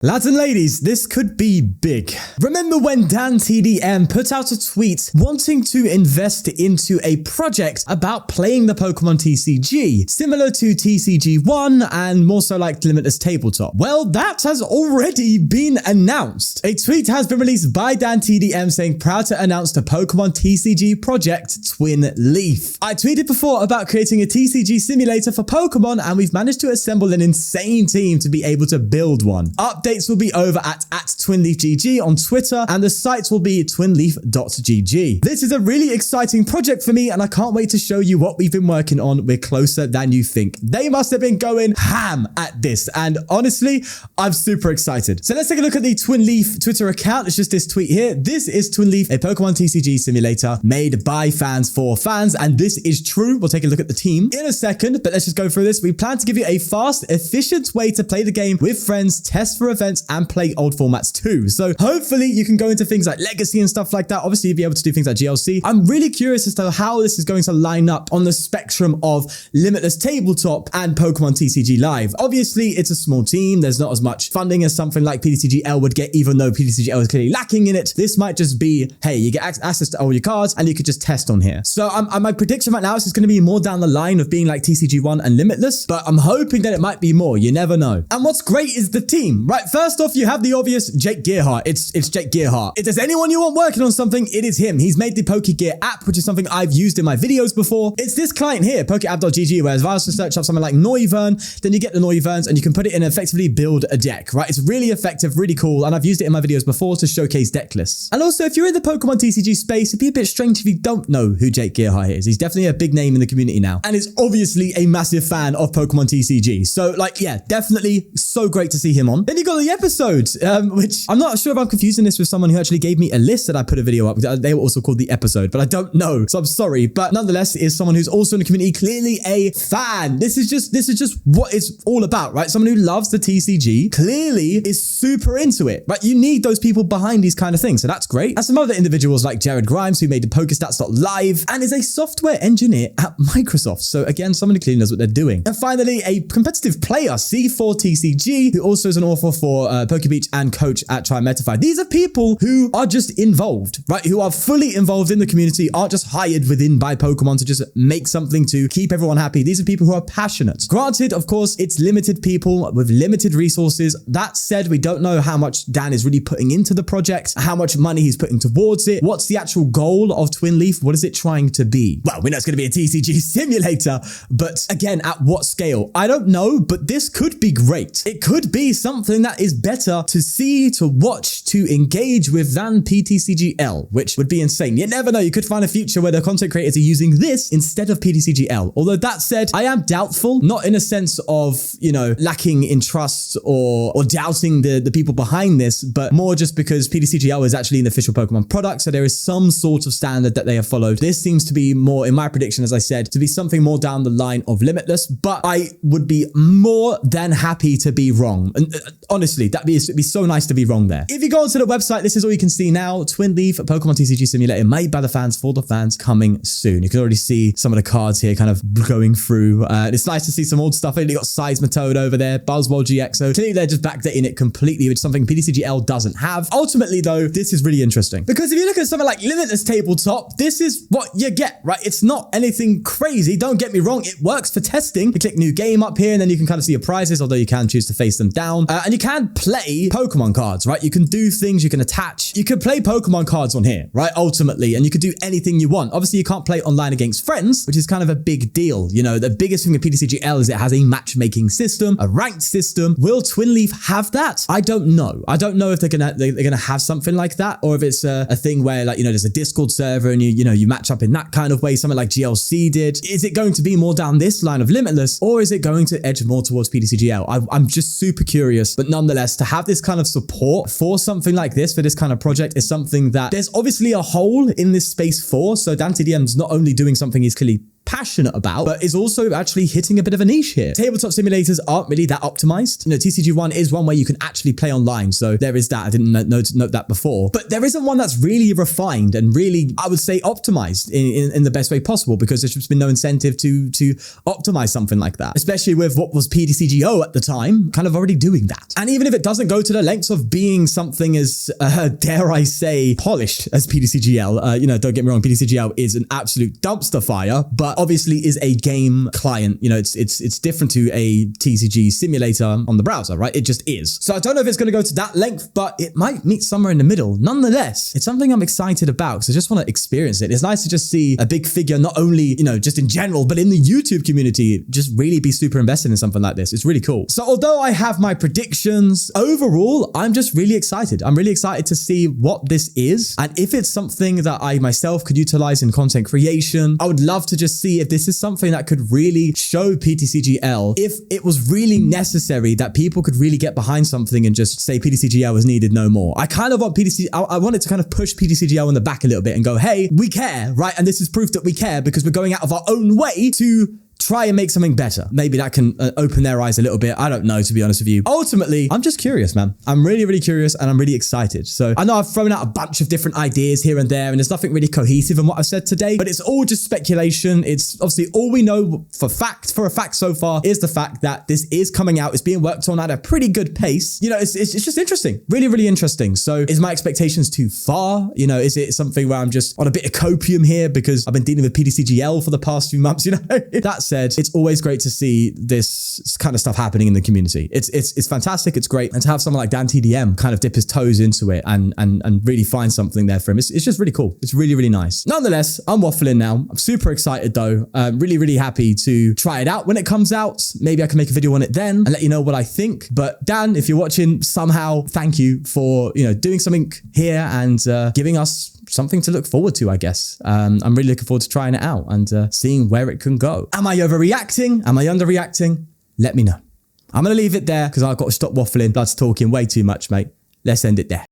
Lads and ladies, this could be big. Remember when Dan TDM put out a tweet wanting to invest into a project about playing the Pokemon TCG, similar to TCG1 and more so like Limitless Tabletop? Well, that has already been announced. A tweet has been released by Dan TDM saying, proud to announce the Pokemon TCG project twinleaf. I tweeted before about creating a TCG simulator for Pokemon, and we've managed to assemble an insane team to be able to build one. Updates will be over at twinleafgg on Twitter, and the sites will be twinleaf.gg. This is a really exciting project for me, and I can't wait to show you what we've been working on. We're closer than you think. They must have been going ham at this, and honestly, I'm super excited. So let's take a look at the Twinleaf Twitter account. It's just this tweet here. This is Twinleaf, a Pokemon TCG simulator made by fans for fans, and this is true. We'll take a look at the team in a second, but let's just go through this. We plan to give you a fast, efficient way to play the game with friends, test for events, and play old formats too. So hopefully you can go into things like Legacy and stuff like that. Obviously, you'll be able to do things like GLC. I'm really curious as to how this is going to line up on the spectrum of Limitless Tabletop and Pokemon TCG Live. Obviously, it's a small team. There's not as much funding as something like ptcgl would get, even though ptcgl is clearly lacking in it. This might just be, hey, you get access to all your cards and you could just test on here. So my prediction right now is it's going to be more down the line of being like TCG1 and Limitless, but I'm hoping that it might be more. You never know. And what's great is the team, right? First off, you have the obvious Jake Gearhart. It's Jake Gearhart. If there's anyone you want working on something, it is him. He's made the PokeGear app, which is something I've used in my videos before. It's this client here, pokeapp.gg, where if I was to search up something like Noivern, then you get the Noiverns and you can put it in and effectively build a deck, right? It's really effective, really cool, and I've used it in my videos before to showcase deck lists. And also, if you're in the Pokemon TCG space, it'd be a bit strange if you don't know who Jake Gearhart is. He's definitely a big name in the community now, and is obviously a massive fan of Pokemon TCG. So like, yeah, definitely so great to see him on. Then you got the episode, which I'm not sure if I'm confusing this with someone who actually gave me a list that I put a video up. They were also called the episode, but I don't know, so I'm sorry. But nonetheless, is someone who's also in the community, clearly a fan. This is just what it's all about, right? Someone who loves the TCG, clearly is super into it, right? You need those people behind these kind of things, so that's great. And some other individuals like Jared Grimes, who made the PokeStats.live and is a software engineer at Microsoft. So again, someone who clearly knows what they're doing. And finally, a competitive player, C4TCG, who also is an author for PokeBeach and coach at Trimetify. These are people who are just involved, right? Who are fully involved in the community, aren't just hired within by Pokemon to just make something to keep everyone happy. These are people who are passionate. Granted, of course, it's limited people with limited resources. That said, we don't know how much Dan is really putting into the project, how much money he's putting towards it. What's the actual goal of Twinleaf? What is it trying to be? Well, we know it's going to be a TCG simulator, but again, at what scale? I don't know, but this could be great. It could be something that is better to see, to watch, to engage with than ptcgl, which would be insane. You never know. You could find a future where the content creators are using this instead of ptcgl. Although that said, I am doubtful, not in a sense of, you know, lacking in trust or doubting the people behind this, but more just because ptcgl is actually an official Pokemon product. So there is some sort of standard that they have followed. This seems to be more, in my prediction, as I said, to be something more down the line of Limitless, but I would be more than happy to be wrong. And honestly, it'd be so nice to be wrong there. If you go onto the website, this is all you can see now. Twinleaf, a Pokemon TCG simulator made by the fans for the fans, coming soon. You can already see some of the cards here kind of going through. It's nice to see some old stuff. You got Seismitoad over there, Buzzwole GX. So clearly they're just backdating it completely, which is something ptcgl doesn't have. Ultimately though, this is really interesting because if you look at something like Limitless Tabletop, this is what you get, right? It's not anything crazy. Don't get me wrong. It works for testing. You click new game up here and then you can kind of see your prizes, although you can choose to face them down. And you can play Pokemon cards, right? You can do things, you can attach. You can play Pokemon cards on here, right? Ultimately, and you can do anything you want. Obviously, you can't play online against friends, which is kind of a big deal. You know, the biggest thing with ptcgl is it has a matchmaking system, a ranked system. Will Twinleaf have that? I don't know. I don't know if they're gonna have something like that, or if it's a thing where, like, you know, there's a Discord server and you match up in that kind of way, something like GLC did. Is it going to be more down this line of Limitless, or is it going to edge more towards ptcgl? I'm just super curious, but nonetheless, to have this kind of support for something like this, for this kind of project, is something that there's obviously a hole in this space for. So Dan TDM's not only doing something he's clearly passionate about, but is also actually hitting a bit of a niche here. Tabletop simulators aren't really that optimized. You know, TCG1 is one where you can actually play online. So there is that. I didn't note that before, but there isn't one that's really refined and really, I would say, optimized in the best way possible, because there's just been no incentive to optimize something like that, especially with what was ptcgl at the time kind of already doing that. And even if it doesn't go to the lengths of being something as, dare I say, polished as ptcgl, you know, don't get me wrong, ptcgl is an absolute dumpster fire, but obviously is a game client. You know, it's different to a TCG simulator on the browser, right? It just is. So I don't know if it's going to go to that length, but it might meet somewhere in the middle. Nonetheless, it's something I'm excited about because I just want to experience it. It's nice to just see a big figure, not only, you know, just in general, but in the YouTube community, just really be super invested in something like this. It's really cool. So although I have my predictions, overall, I'm just really excited. I'm really excited to see what this is. And if it's something that I myself could utilize in content creation, I would love to just see if this is something that could really show ptcgl, if it was really necessary that people could really get behind something and just say ptcgl is needed no more. I kind of want I wanted to kind of push ptcgl in the back a little bit and go, hey, we care, right? And this is proof that we care because we're going out of our own way to try and make something better. Maybe that can open their eyes a little bit. I don't know, to be honest with you. Ultimately, I'm just curious, man. I'm really, really curious and I'm really excited. So I know I've thrown out a bunch of different ideas here and there and there's nothing really cohesive in what I've said today, but it's all just speculation. It's obviously all we know for a fact so far is the fact that this is coming out. It's being worked on at a pretty good pace. You know, it's just interesting. Really, really interesting. So is my expectations too far? You know, is it something where I'm just on a bit of copium here because I've been dealing with ptcgl for the past few months, you know? That said, it's always great to see this kind of stuff happening in the community. It's fantastic. It's great. And to have someone like Dan TDM kind of dip his toes into it and really find something there for him. It's just really cool. It's really, really nice. Nonetheless, I'm waffling now. I'm super excited though. Really, really happy to try it out when it comes out. Maybe I can make a video on it then and let you know what I think. But Dan, if you're watching somehow, thank you for, you know, doing something here and giving us something to look forward to, I guess. I'm really looking forward to trying it out and seeing where it can go. Am I overreacting? Am I underreacting? Let me know. I'm going to leave it there because I've got to stop waffling. Blood's talking way too much, mate. Let's end it there.